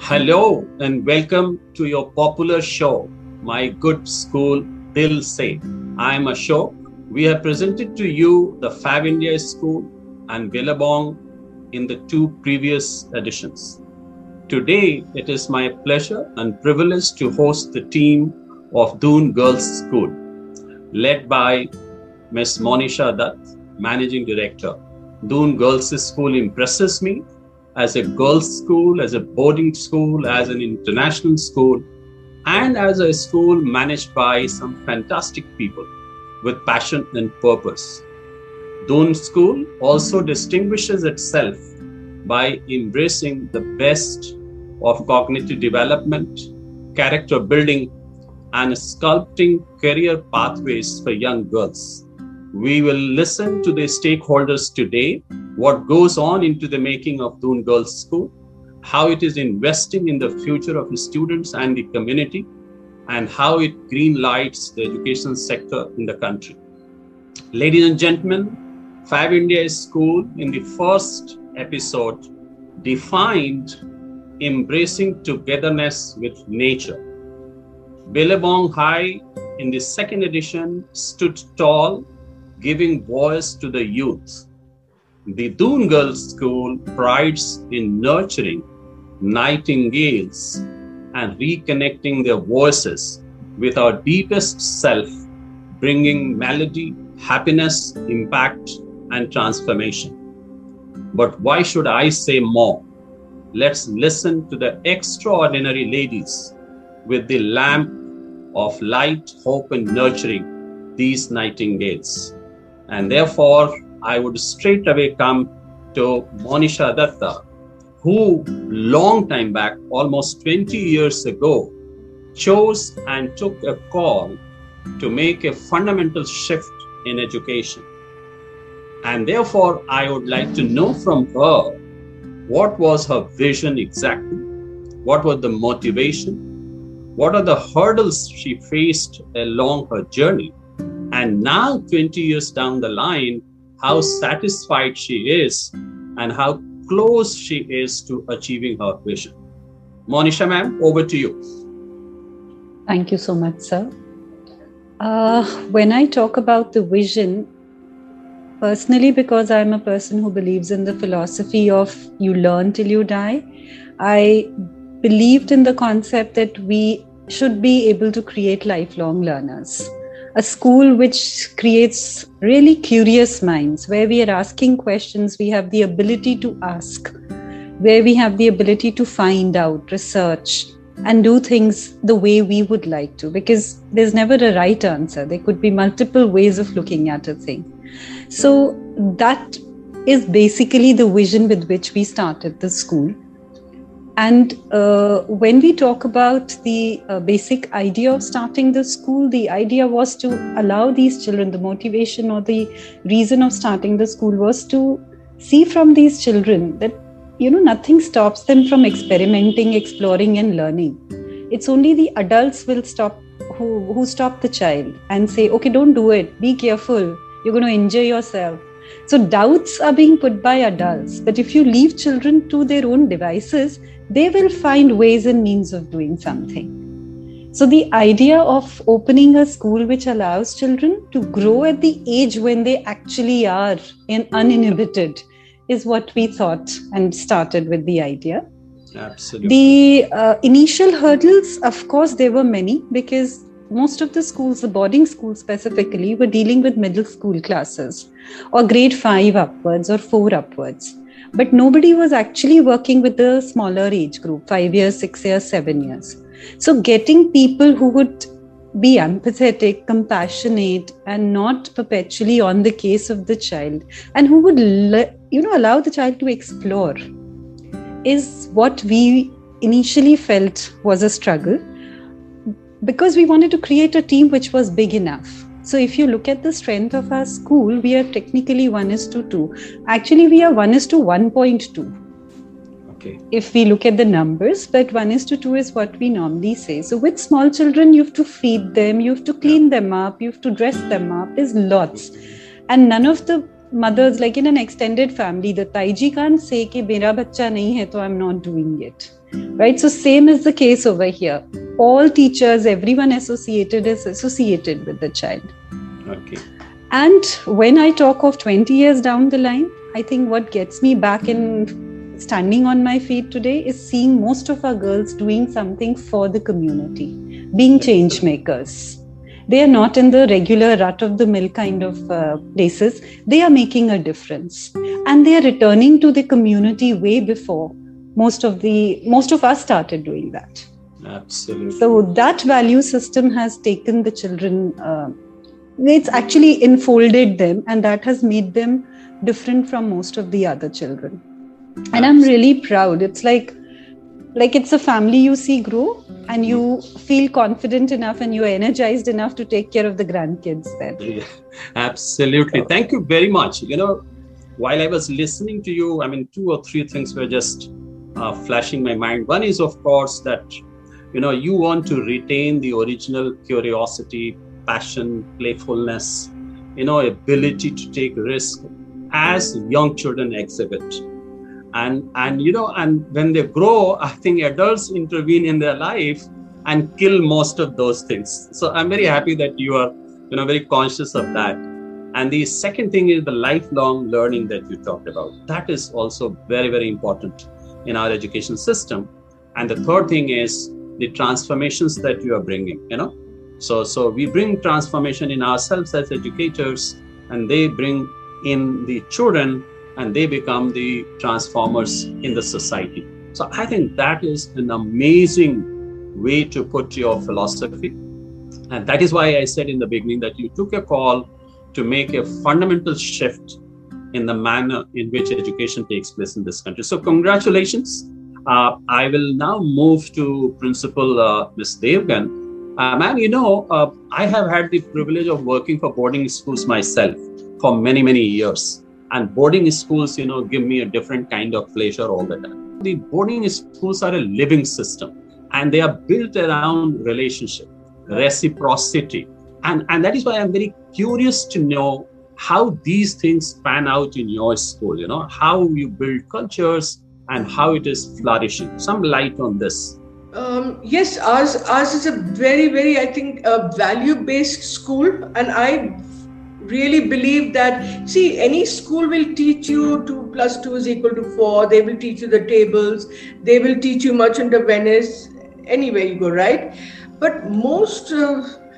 Hello and welcome to your popular show, My Good School Dil Se. I am Ashok. We have presented to you the Five India School and Billabong in the two previous editions. Today, it is my pleasure and privilege to host the team of Doon Girls School, led by Ms. Monisha Dutt, Managing Director. Doon Girls School impresses me as a girls' school, as a boarding school, as an international school, and as a school managed by some fantastic people with passion and purpose. Doon School also distinguishes itself by embracing the best of cognitive development, character building, and sculpting career pathways for young girls. We will listen to the stakeholders today, what goes on into the making of Doon Girls School, how it is investing in the future of the students and the community, and how it green lights the education sector in the country. Ladies and gentlemen, Five India School in the first episode defined embracing togetherness with nature. Billabong High in the second edition stood tall, giving voice to the youth. The Doon Girls School prides in nurturing nightingales and reconnecting their voices with our deepest self, bringing melody, happiness, impact, and transformation. But why should I say more? Let's listen to the extraordinary ladies with the lamp of light, hope, and nurturing these nightingales. And therefore, I would straight away come to Monisha Datta, who long time back, almost 20 years ago, chose and took a call to make a fundamental shift in education. And therefore, I would like to know from her, what was her vision exactly? What was the motivation? What are the hurdles she faced along her journey? And now, 20 years down the line, how satisfied she is and how close she is to achieving her vision. Monisha ma'am, over to you. Thank you so much, sir. When I talk about the vision, personally, because I'm a person who believes in the philosophy of you learn till you die, I believed in the concept that we should be able to create lifelong learners. A school which creates really curious minds, where we are asking questions, we have the ability to ask, where we have the ability to find out, research, and do things the way we would like to, because there's never a right answer. There could be multiple ways of looking at a thing. So that is basically the vision with which we started the school. And when we talk about the basic idea of starting the school, the idea was to allow these children, the motivation or the reason of starting the school was to see from these children that, nothing stops them from experimenting, exploring and learning. It's only the adults will stop who stop the child and say, okay, don't do it, be careful, you're going to injure yourself. So doubts are being put by adults, but if you leave children to their own devices, they will find ways and means of doing something. So the idea of opening a school which allows children to grow at the age when they actually are uninhibited is what we thought and started with the idea. Absolutely. The initial hurdles, of course, there were many, because most of the schools, the boarding schools specifically, were dealing with middle school classes or grade 5 upwards or 4 upwards. But nobody was actually working with the smaller age group, 5 years, 6 years, 7 years. So getting people who would be empathetic, compassionate, and not perpetually on the case of the child, and who would allow the child to explore, is what we initially felt was a struggle, because we wanted to create a team which was big enough. So if you look at the strength of our school, we are technically 1:2. Actually, we are 1:1.2. Okay. If we look at the numbers, but 1:2 is what we normally say. So with small children, you have to feed them, you have to clean them up, you have to dress them up. There's lots. And none of the mothers, like in an extended family, the taiji can't say ki mera bachcha nahi hai, so I'm not doing it. Right? So same is the case over here. All teachers, everyone associated is associated with the child. Okay. And when I talk of 20 years down the line, I think what gets me back in standing on my feet today is seeing most of our girls doing something for the community, being change makers. They are not in the regular rut of the mill kind of places. They are making a difference, and they are returning to the community way before most of us started doing that. Absolutely. So that value system has taken the children. It's actually enfolded them, and that has made them different from most of the other children. And I'm really proud. It's like it's a family you see grow, and you feel confident enough and you're energized enough to take care of the grandkids then. Yeah, absolutely. Thank you very much. While I was listening to you, 2 or 3 things were just flashing my mind. One is, of course, that, you want to retain the original curiosity, passion, playfulness, ability to take risk as young children exhibit. And when they grow, I think adults intervene in their life and kill most of those things. So I'm very happy that you are, very conscious of that. And the second thing is the lifelong learning that you talked about. That is also very, very important in our education system. And the third thing is the transformations that you are bringing, So we bring transformation in ourselves as educators, and they bring in the children, and they become the transformers in the society. So I think that is an amazing way to put your philosophy. And that is why I said in the beginning that you took a call to make a fundamental shift in the manner in which education takes place in this country. So congratulations. I will now move to Principal Ms. Devgan. Ma'am, I have had the privilege of working for boarding schools myself for many, many years. And boarding schools, give me a different kind of pleasure all the time. The boarding schools are a living system, and they are built around relationship, reciprocity. And that is why I'm very curious to know how these things pan out in your school, how you build cultures and how it is flourishing. Some light on this. Yes, ours is a very, very, I think, value-based school. And I really believe that, any school will teach you 2 + 2 = 4. They will teach you the tables. They will teach you Merchant of Venice, anywhere you go, right? But most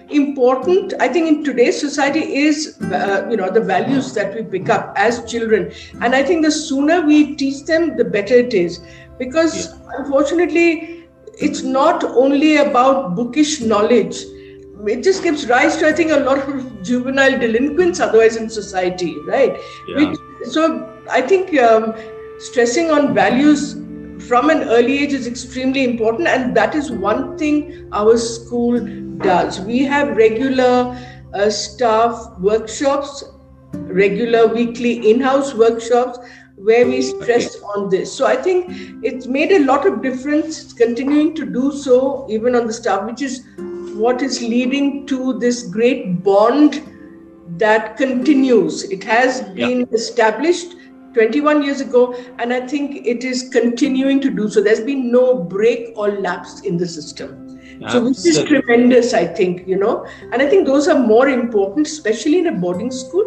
important, I think, in today's society is, the values that we pick up as children. And I think the sooner we teach them, the better it is. Because unfortunately, it's not only about bookish knowledge. It just gives rise to, I think, a lot of juvenile delinquents otherwise in society, right? Yeah. So I think stressing on values from an early age is extremely important, and that is one thing our school does. We have regular staff workshops, regular weekly in-house workshops where we stress on this. So I think it's made a lot of difference. It's continuing to do so even on the staff, which is what is leading to this great bond that continues. It has been established 21 years ago, and I think it is continuing to do so. There's been no break or lapse in the system. So which is tremendous, I think, and I think those are more important, especially in a boarding school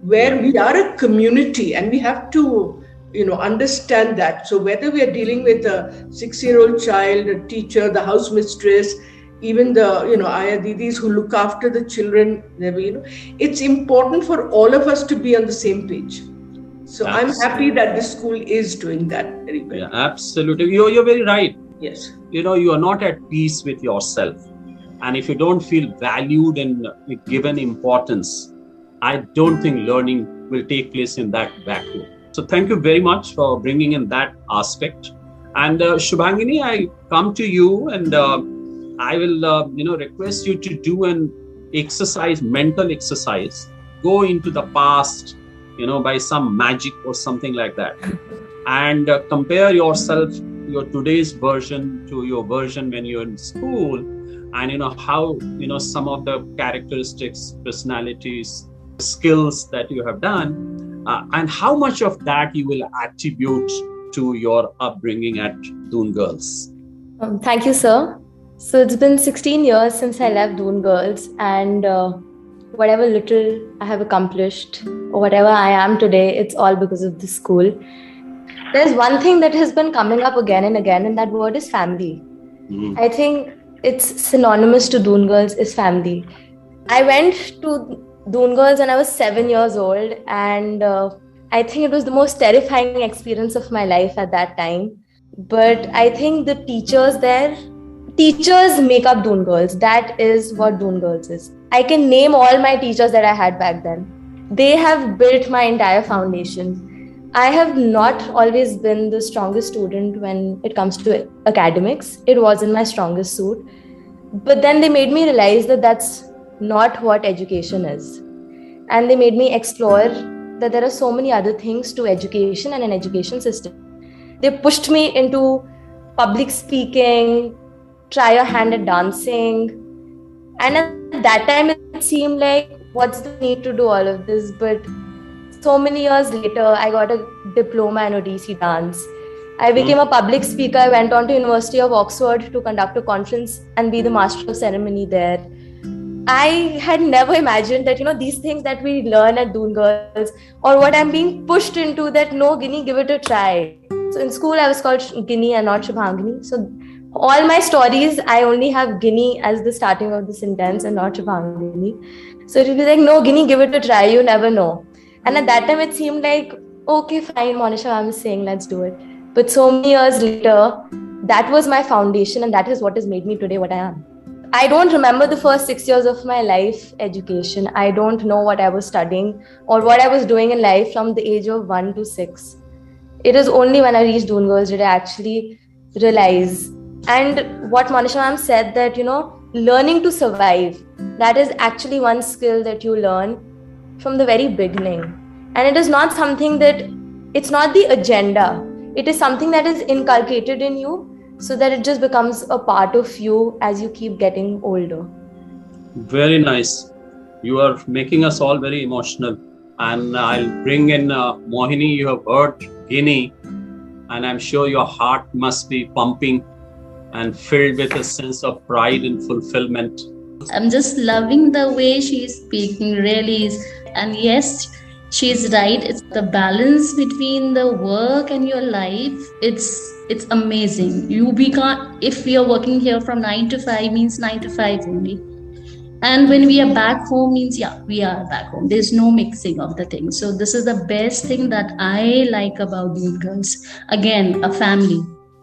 where we are a community, and we have to, understand that. So whether we are dealing with a 6-year-old child, a teacher, the house mistress, even the, Aya Didis who look after the children, it's important for all of us to be on the same page. So I'm happy that this school is doing that very well. Yeah, absolutely. You're very right. Yes. You are not at peace with yourself. And if you don't feel valued and given importance, I don't think learning will take place in that vacuum. So thank you very much for bringing in that aspect. And Shubhangini, I come to you, and I will, request you to do an mental exercise. Go into the past, by some magic or something like that, and compare yourself, your today's version to your version when you're in school, and how some of the characteristics, personalities, skills that you have done, And how much of that you will attribute to your upbringing at Doon Girls? Thank you, sir. So it's been 16 years since I left Doon Girls, and whatever little I have accomplished or whatever I am today, it's all because of this school. There's one thing that has been coming up again and again, and that word is family. I think it's synonymous to Doon Girls is family. I went to Doon Girls when I was 7 years old, and I think it was the most terrifying experience of my life at that time. But I think the teachers make up Doon Girls. That is what Doon Girls is. I can name all my teachers that I had back then. They have built my entire foundation. I have not always been the strongest student when it comes to academics. It wasn't my strongest suit. But then they made me realize that that's not what education is. And they made me explore that there are so many other things to education and an education system. They pushed me into public speaking, try your hand at dancing. And at that time, it seemed like, what's the need to do all of this? But so many years later, I got a diploma in Odissi dance. I became a public speaker. I went on to University of Oxford to conduct a conference and be the master of ceremony there. I had never imagined that, these things that we learn at Doon Girls, or what I'm being pushed into, that no, Ginny, give it a try. So in school, I was called Ginny and not Shubhangini. So all my stories, I only have Ginny as the starting of the sentence and not Shubhangini. So it will be like, no, Ginny, give it a try. You never know. And at that time, it seemed like, okay, fine, Monisha ma'am is saying, let's do it. But so many years later, that was my foundation, and that is what has made me today what I am. I don't remember the first 6 years of my life education. I don't know what I was studying or what I was doing in life from the age of 1 to 6. It is only when I reached Doon Girls did I actually realize. And what Monisha ma'am said, that, learning to survive, that is actually one skill that you learn from the very beginning. And it is not something that, it's not the agenda. It is something that is inculcated in you, so that it just becomes a part of you as you keep getting older. Very nice. You are making us all very emotional. And I'll bring in Mohini. You have heard Ginny, and I'm sure your heart must be pumping and filled with a sense of pride and fulfillment. I'm just loving the way she's speaking, really. And yes, she's right. It's the balance between the work and your life. It's amazing. If we are working here from 9 to 5 means 9 to 5 only. And when we are back home means, we are back home. There's no mixing of the things. So this is the best thing that I like about Doon Girls. Again, a family,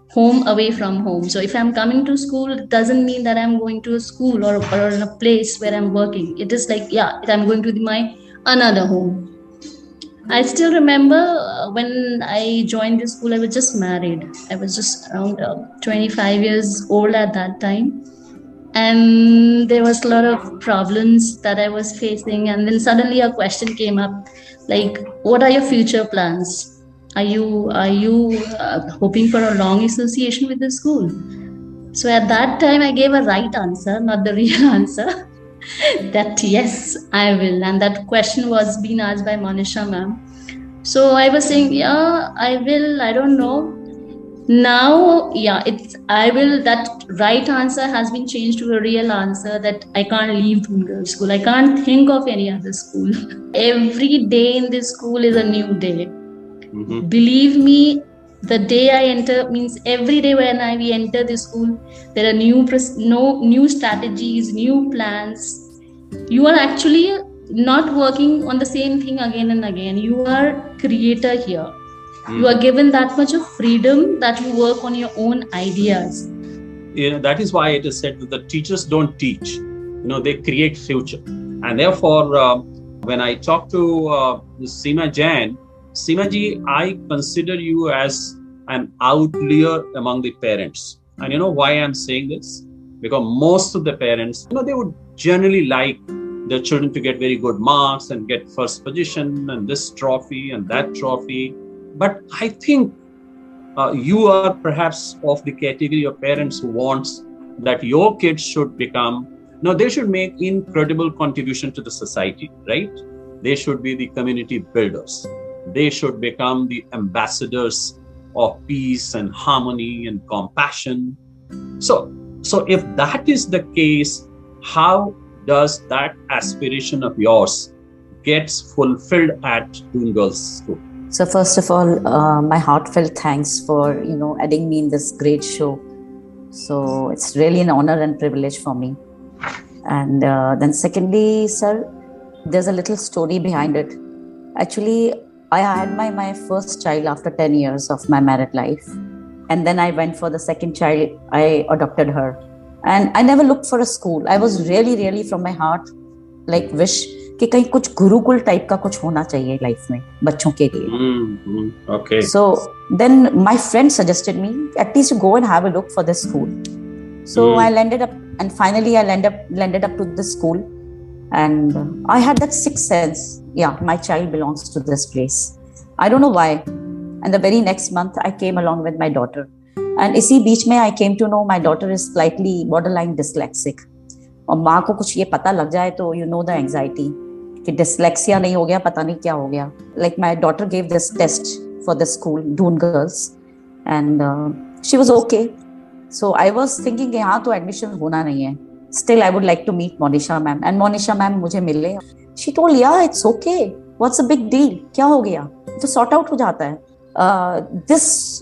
home away from home. So if I'm coming to school, it doesn't mean that I'm going to a school or in a place where I'm working. It is like, I'm going to my another home. I still remember when I joined this school, I was just married. I was just around 25 years old at that time. And there was a lot of problems that I was facing. And then suddenly a question came up, like, what are your future plans? Are you hoping for a long association with the school? So at that time, I gave a right answer, not the real answer. That yes, I will. And that question was being asked by Monisha ma'am. So I was saying, I will. I don't know. Now, I will. That right answer has been changed to a real answer, that I can't leave Doon Girls School. I can't think of any other school. Every day in this school is a new day. Mm-hmm. Believe me, the day I enter means every day when we enter the school, there are new strategies, new plans. You are actually not working on the same thing again and again. You are creator here. You are given that much of freedom that you work on your own ideas. That is why it is said that the teachers don't teach. They create future. And therefore, when I talk to Seema Jain, Seema ji, I consider you as an outlier among the parents. And you know why I'm saying this? Because most of the parents, they would generally like their children to get very good marks and get first position and this trophy and that trophy. But I think you are perhaps of the category of parents who wants that your kids should become, they should make incredible contribution to the society, right? They should be the community builders. they should become the ambassadors of peace and harmony and compassion. So if that is the case, how does that aspiration of yours gets fulfilled at Doon Girls School? So first of all, my heartfelt thanks for adding me in this great show. So it's really an honor and privilege for me. And then secondly, sir, there's a little story behind it. Actually, I had my first child after 10 years of my married life. And then I went for the second child. I adopted her. And I never looked for a school. I was really from my heart like wish कि कहीं कुछ Gurukul type का कुछ होना चाहिए life में बच्चों के लिए. Okay. So then my friend suggested me at least go and have a look for this school. So I landed up, and finally I landed up to this school, and I had that sixth sense. Yeah, my child belongs to this place. I don't know why. And the very next month I came along with my daughter, and इसी बीच में I came to know my daughter is slightly borderline dyslexic. और माँ को कुछ ये पता लग जाए तो the anxiety कि dyslexia नहीं हो गया, पता नहीं क्या हो गया. Like my daughter gave this test for the school, Doon Girls, and she was okay. So I was thinking कि हाँ तो admission होना नहीं है. Still I would like to meet Monisha ma'am, and Monisha ma'am मुझे मिले. She told, yeah, it's okay. What's the big deal? क्या हो गया? तो sort out हो जाता है. This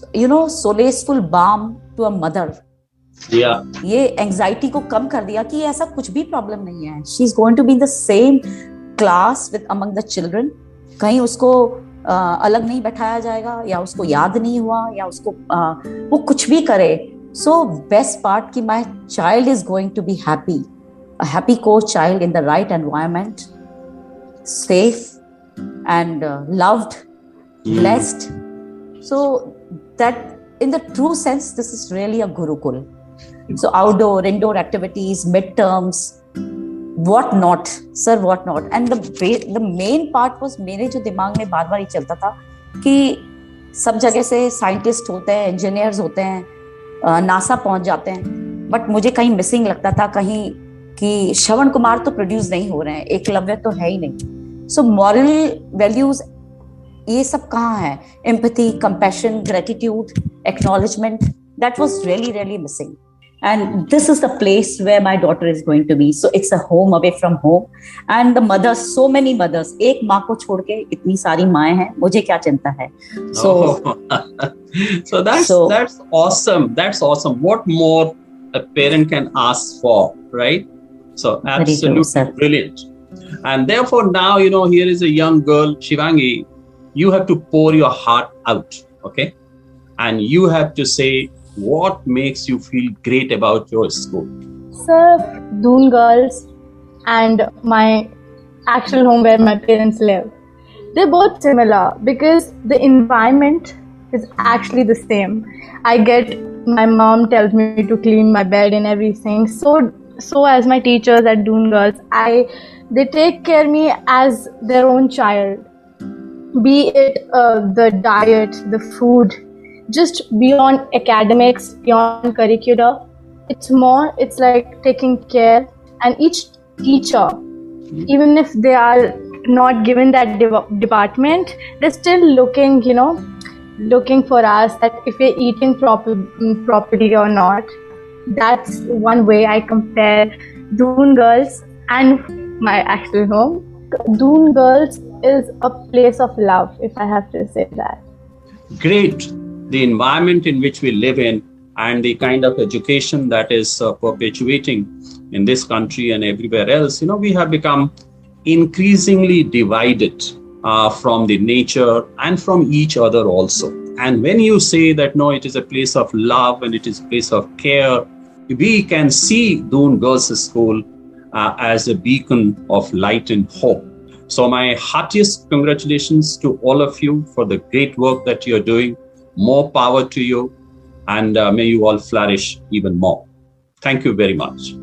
solaceful balm to a mother. Yeah. ये anxiety को कम कर दिया कि ऐसा कुछ भी problem नहीं है. She's going to be in the same class with among the children. कहीं उसको अलग नहीं बैठाया जाएगा, या उसको याद नहीं हुआ, या उसको वो कुछ भी करे. So best part कि my child is going to be happy. A happy co-child in the right environment, safe and loved, blessed. So that in the true sense, this is really a Gurukul. So outdoor, indoor activities, midterms, what not, sir, what not. And the main part was मेरे जो दिमाग में बार बार ये चलता था कि सब जगह से साइंटिस्ट होते हैं, इंजीनियर्स होते हैं, नासा पहुंच जाते हैं, बट मुझे कहीं मिसिंग लगता था कहीं कि श्रवण कुमार तो प्रोड्यूस नहीं हो रहे हैं, एकलव्य तो है ही नहीं. सो मॉरल वैल्यूज ये सब कहाँ है? Empathy, compassion, gratitude, acknowledgement, that was really missing. And this is the place where my daughter is going to be. So it's a home away from home. And the mothers, so many mothers. एक माँ को छोड़ के इतनी सारी माएँ हैं, मुझे क्या चिंता है? So that's awesome. That's awesome. What more a parent can ask for, right? So absolutely brilliant. And therefore now, here is a young girl, Shivangi, you have to pour your heart out, okay? And you have to say, what makes you feel great about your school? Sir, Doon Girls and my actual home where my parents live, they're both similar because the environment is actually the same. My mom tells me to clean my bed and everything. So as my teachers at Doon Girls, they take care of me as their own child. Be it the diet, the food, just beyond academics, beyond curricula, it's like taking care. And each teacher, even if they are not given that department, they're still looking for us, that if we're eating properly or not. That's one way I compare Doon Girls and my actual home. Doon Girls is a place of love, if I have to say that. Great. The environment in which we live in and the kind of education that is perpetuating in this country and everywhere else, we have become increasingly divided from the nature and from each other also. And when you say that, no, it is a place of love and it is a place of care, we can see Doon Girls School as a beacon of light and hope. So my heartiest congratulations to all of you for the great work that you're doing. More power to you, and may you all flourish even more. Thank you very much.